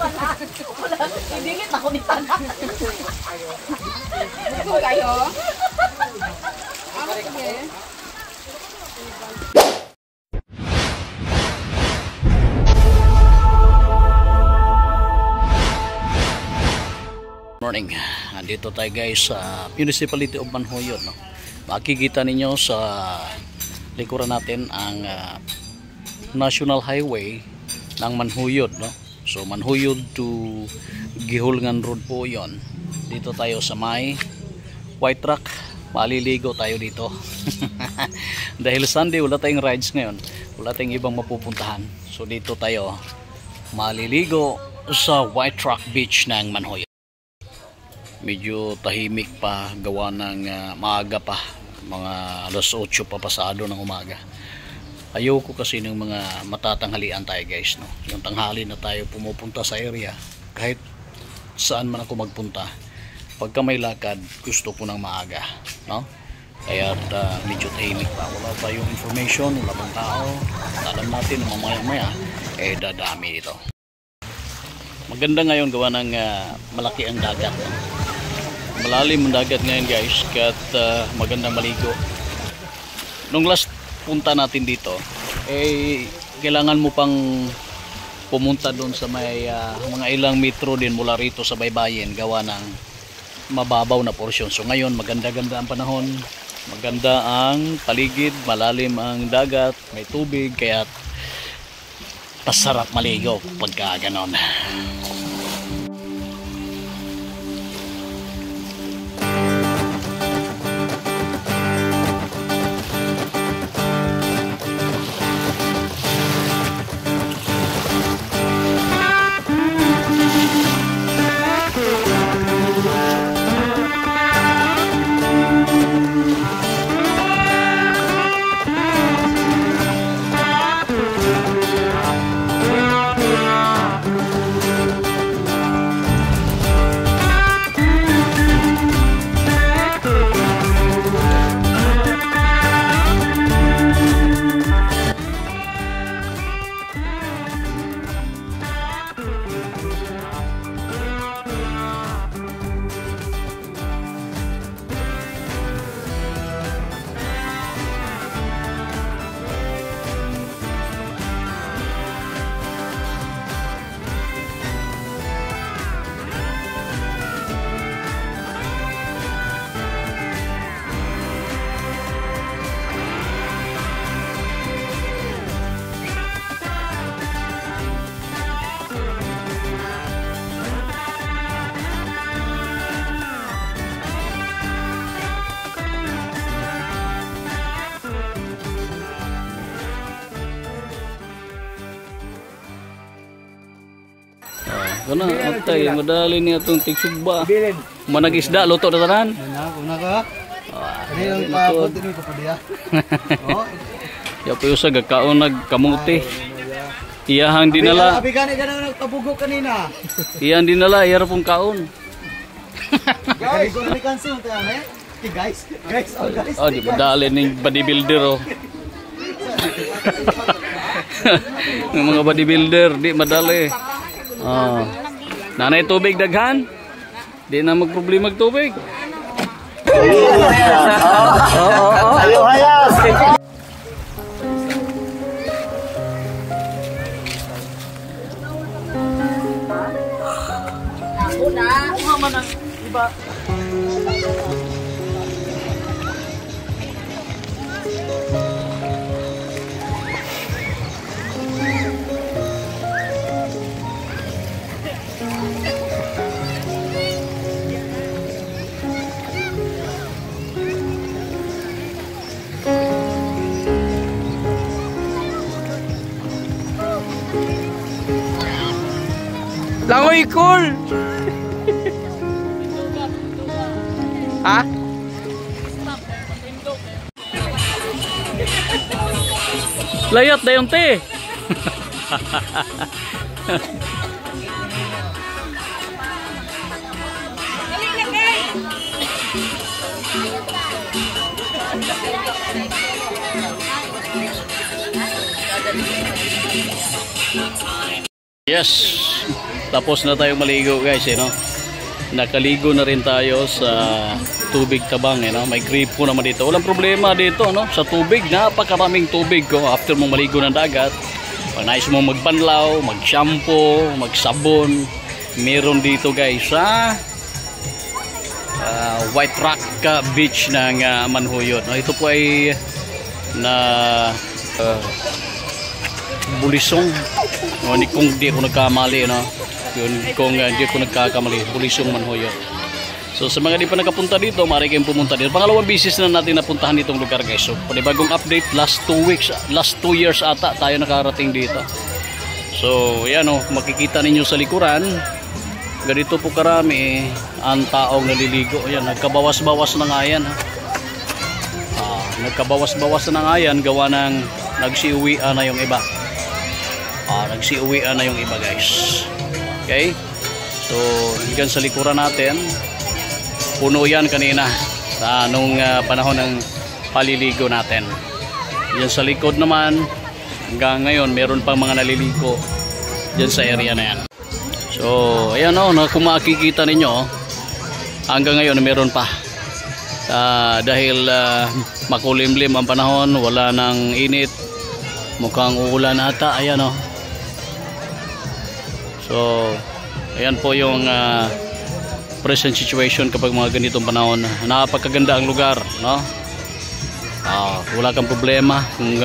Wala. Idingit ako ni Tanan. Ito kayo? Ano sige? Morning. Nandito tayo guys sa Municipality of Manhoyod, no? Makikita ninyo sa likuran natin ang National Highway ng Manhoyod, no? So Manhoyod to Gihulngan Road po 'yon. Dito tayo sa may White Rock. Maliligo tayo dito. Dahil Sunday wala tayong rides ngayon. Wala tayong ibang mapupuntahan. So dito tayo maliligo sa White Rock Beach ng Manhoyod. Medyo tahimik pa, gawa ng maaga pa, mga alas 8 pa pasado ng umaga. Ayoko kasi ng mga matatanghalian tayo guys, no? Yung tanghali na tayo pumupunta sa area, kahit saan man ako magpunta, pagka may lakad gusto ko ng maaga, no? Kaya medyo tahimik pa, wala pa yung information, wala pang tao. Alam natin na mamaya maya dadami ito. Maganda ngayon gawa ng malaki ang dagat, no? Malalim ang dagat ngayon guys, kaya't maganda maligo. Nung last punta natin dito, kailangan mo pang pumunta doon sa may mga ilang metro din mula rito sa baybayin, gawa ng mababaw na porsyon. So ngayon maganda-ganda ang panahon, maganda ang paligid, malalim ang dagat, may tubig, kaya't pasarap maligo pagka ganon. Kana atay madali ni atong tigsugba. Managisda luto na tanan. Una ka. Ani ang paabot ni ko padiya. Oh. Ya payo sa gakaon nagkamuti. Iyahang dinala. Abi gani ganang nagpabugo kanina. Iyang dinala iyara pong kaon. Guys, ko ni cancel ta ne? Guys, oh guys. Oh, di madali ning bodybuilder oh. Ng mga bodybuilder di madali. Oh. Nanay tubig daghan? Di na magproblema mag tubig. Ayo hayas. Una, man ang iba. Langoy cool. Ha? Layat na yung te. Yes. tapos na tayong maligo guys, no? Nakaligo na rin tayo sa tubig tabang, no? May gripo naman dito. Walang problema dito, no? Sa tubig, napakaraming tubig ko after mong maligo ng dagat. Pag nais mong magbanlaw, mag-shampoo, magsabon, meron dito guys sa White Rock Beach ng Manhuyot. No? Ito po ay na Bulisong. No, kung di ako nagkamali, no? Yun, kung hindi ako nagkakamali, Bulisong, Manhuyot. So sa mga di pa nakapunta dito, maaari kayong pumunta dito. Pangalawang bisis na natin napuntahan ditong lugar guys. So panibagong update, last 2 years ata tayo nakarating dito. So yan, makikita ninyo sa likuran, ganito po karami ang taong naliligo. Ayan, nagkabawas-bawas na nga yan. Nagkabawas-bawas na nga yan, gawa ng nagsiuwian na yung iba. Nagsiuwian na yung iba guys. Okay, so hanggang sa likuran natin, puno yan kanina nung panahon ng paliligo natin. Yan sa likod naman, hanggang ngayon meron pang mga naliligo dyan sa area na yan. So ayan, kung makikita ninyo, hanggang ngayon meron pa. Dahil makulimlim ang panahon, wala nang init, mukhang uulan ata. Ayan, so ayan po yung present situation kapag mga ganitong panahon. Napakaganda ang lugar, no? Wala kang problema kung